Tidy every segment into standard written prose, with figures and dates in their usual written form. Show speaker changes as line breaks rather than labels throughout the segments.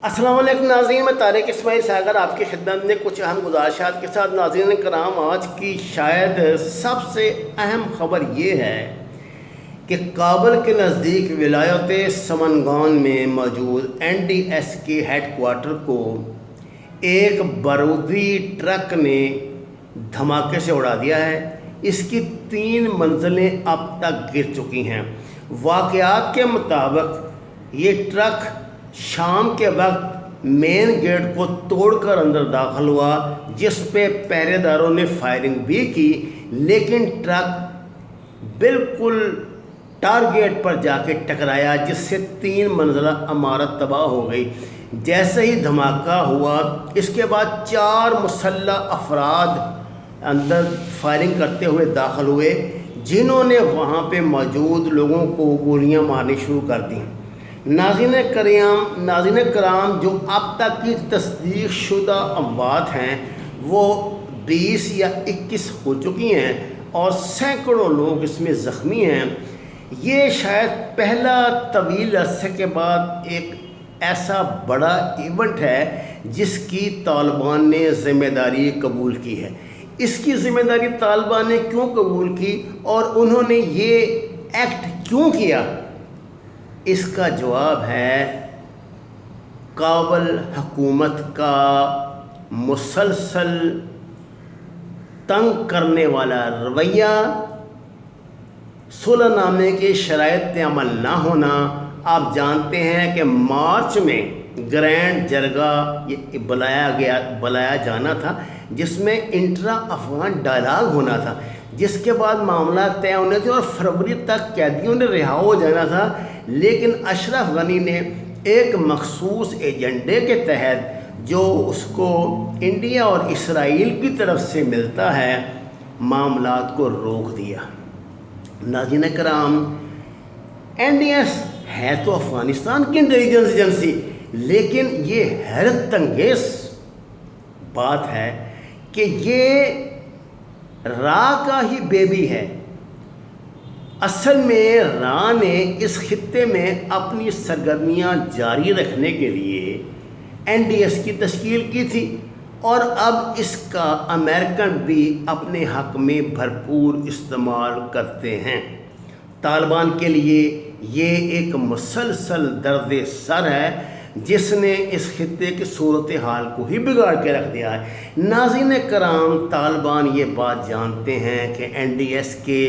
السلام علیکم ناظرین، میں طارق اسماعیل ساگر آپ کی خدمت میں کچھ اہم گزارشات کے ساتھ۔ ناظرین کرام، آج کی شاید سب سے اہم خبر یہ ہے کہ کابل کے نزدیک ولایت سمنگان میں موجود NDS کے ہیڈ کوارٹر کو ایک بارودی ٹرک نے دھماکے سے اڑا دیا ہے۔ اس کی 3 منزلیں اب تک گر چکی ہیں۔ واقعات کے مطابق یہ ٹرک شام کے وقت مین گیٹ کو توڑ کر اندر داخل ہوا، جس پہ پہرے داروں نے فائرنگ بھی کی، لیکن ٹرک بالکل ٹارگیٹ پر جا کے ٹکرایا، جس سے 3 منزلہ عمارت تباہ ہو گئی۔ جیسے ہی دھماکہ ہوا، اس کے بعد 4 مسلح افراد اندر فائرنگ کرتے ہوئے داخل ہوئے، جنہوں نے وہاں پہ موجود لوگوں کو گولیاں مارنی شروع کر دیں۔ ناظرین کرام، جو اب تک کی تصدیق شدہ اموات ہیں وہ 20 یا 21 ہو چکی ہیں اور سینکڑوں لوگ اس میں زخمی ہیں۔ یہ شاید پہلا طویل عرصے کے بعد ایک ایسا بڑا ایونٹ ہے جس کی طالبان نے ذمہ داری قبول کی ہے۔ اس کی ذمہ داری طالبان نے کیوں قبول کی اور انہوں نے یہ ایکٹ کیوں کیا؟ اس کا جواب ہے کابل حکومت کا مسلسل تنگ کرنے والا رویہ، صلح نامے کی شرائط عمل نہ ہونا۔ آپ جانتے ہیں کہ مارچ میں گرینڈ جرگہ بلایا جانا تھا، جس میں انٹرا افغان ڈائلاگ ہونا تھا، جس کے بعد معاملات طے ہونے تھے اور فروری تک قیدیوں نے رہا ہو جانا تھا۔ لیکن اشرف غنی نے ایک مخصوص ایجنڈے کے تحت، جو اس کو انڈیا اور اسرائیل کی طرف سے ملتا ہے، معاملات کو روک دیا۔ ناظرین کرام، NDS ہے تو افغانستان کی انٹیلیجنس ایجنسی، لیکن یہ حیرت انگیز بات ہے کہ یہ را کا ہی بیبی ہے۔ اصل میں را نے اس خطے میں اپنی سرگرمیاں جاری رکھنے کے لیے NDS کی تشکیل کی تھی، اور اب اس کا امریکن بھی اپنے حق میں بھرپور استعمال کرتے ہیں۔ طالبان کے لیے یہ ایک مسلسل درد سر ہے جس نے اس خطے کی صورتحال کو ہی بگاڑ کے رکھ دیا ہے۔ ناظرین کرام، طالبان یہ بات جانتے ہیں کہ NDS کے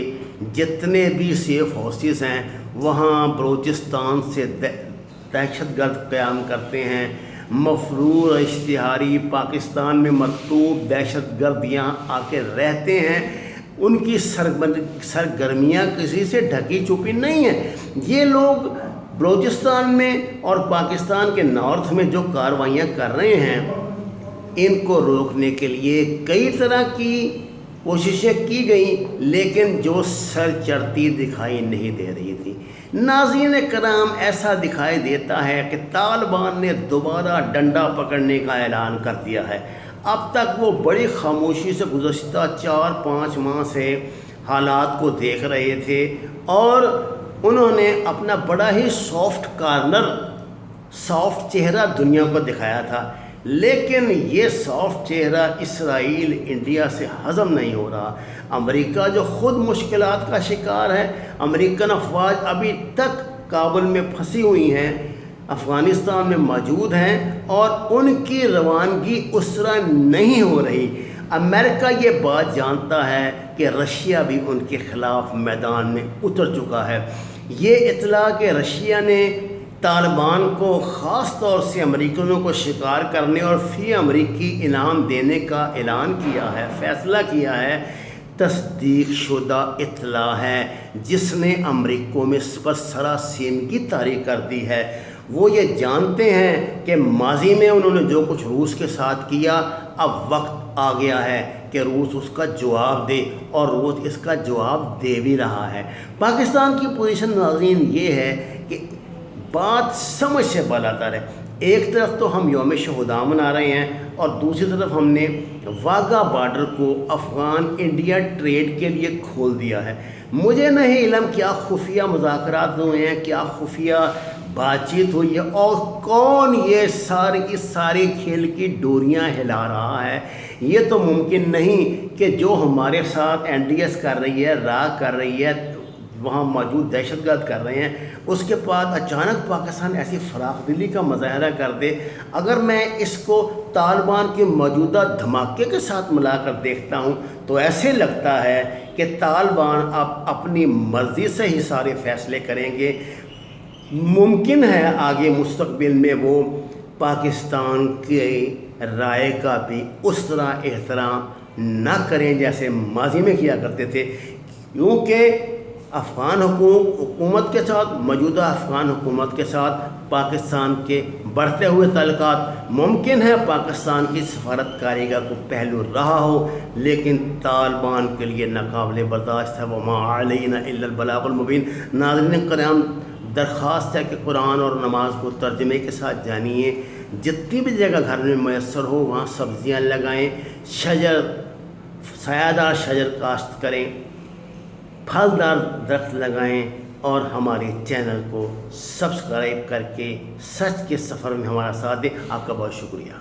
جتنے بھی سیف ہاؤسز ہیں وہاں بلوچستان سے دہشت گرد قیام کرتے ہیں، مفرور اشتہاری پاکستان میں مکتوب دہشت گرد یہاں آ کے رہتے ہیں۔ ان کی سرگرمیاں کسی سے ڈھکی چھپی نہیں ہیں۔ یہ لوگ بلوچستان میں اور پاکستان کے نارتھ میں جو کارروائیاں کر رہے ہیں، ان کو روکنے کے لیے کئی طرح کی کوششیں کی گئیں، لیکن جو سر چڑھتی دکھائی نہیں دے رہی تھی۔ ناظرین کرام، ایسا دکھائی دیتا ہے کہ طالبان نے دوبارہ ڈنڈا پکڑنے کا اعلان کر دیا ہے۔ اب تک وہ بڑی خاموشی سے گزشتہ 4-5 ماہ سے حالات کو دیکھ رہے تھے، اور انہوں نے اپنا بڑا ہی سافٹ چہرہ دنیا کو دکھایا تھا، لیکن یہ سافٹ چہرہ اسرائیل انڈیا سے ہضم نہیں ہو رہا۔ امریکہ جو خود مشکلات کا شکار ہے، امریکن افواج ابھی تک کابل میں پھنسی ہوئی ہیں، افغانستان میں موجود ہیں، اور ان کی روانگی اس طرح نہیں ہو رہی۔ امریکہ یہ بات جانتا ہے کہ رشیا بھی ان کے خلاف میدان میں اتر چکا ہے۔ یہ اطلاع کہ رشیا نے طالبان کو خاص طور سے امریکنوں کو شکار کرنے اور فی امریکی انعام دینے کا اعلان کیا ہے، فیصلہ کیا ہے، تصدیق شدہ اطلاع ہے جس نے امریکوں میں سراسیمگی طاری کر دی ہے۔ وہ یہ جانتے ہیں کہ ماضی میں انہوں نے جو کچھ روس کے ساتھ کیا، اب وقت آ گیا ہے کہ روس اس کا جواب دے، اور روس اس کا جواب دے بھی رہا ہے۔ پاکستان کی پوزیشن ناظرین یہ ہے کہ بات سمجھ سے بالاتر ہے۔ ایک طرف تو ہم یوم شہداء منا رہے ہیں، اور دوسری طرف ہم نے واگا بارڈر کو افغان انڈیا ٹریڈ کے لیے کھول دیا ہے۔ مجھے نہیں علم کیا خفیہ مذاکرات ہوئے ہیں، کیا خفیہ بات چیت ہوئی ہے، اور کون یہ اس سارے کھیل کی ڈوریاں ہلا رہا ہے؟ یہ تو ممکن نہیں کہ جو ہمارے ساتھ NDS کر رہی ہے، را کر رہی ہے، وہاں موجود دہشت گرد کر رہے ہیں، اس کے بعد اچانک پاکستان ایسی فراخ دلی کا مظاہرہ کر دے۔ اگر میں اس کو طالبان کے موجودہ دھماکے کے ساتھ ملا کر دیکھتا ہوں تو ایسے لگتا ہے کہ طالبان اب اپنی مرضی سے ہی سارے فیصلے کریں گے۔ ممکن ہے آگے مستقبل میں وہ پاکستان کی رائے کا بھی اس طرح احترام نہ کریں جیسے ماضی میں کیا کرتے تھے، کیونکہ افغان حکومت کے ساتھ، موجودہ افغان حکومت کے ساتھ پاکستان کے بڑھتے ہوئے تعلقات، ممکن ہے پاکستان کی سفارتکاری کا کوئی پہلو رہا ہو، لیکن طالبان کے لیے ناقابل برداشت ہے۔ وما علینا الا البلاغ المبین۔ ناظرین کرام، درخواست ہے کہ قرآن اور نماز کو ترجمے کے ساتھ جانیے، جتنی بھی جگہ گھر میں میسر ہو وہاں سبزیاں لگائیں، سایہ دار شجر کاشت کریں، پھلدار درخت لگائیں، اور ہمارے چینل کو سبسکرائب کر کے سچ کے سفر میں ہمارا ساتھ دیں۔ آپ کا بہت شکریہ۔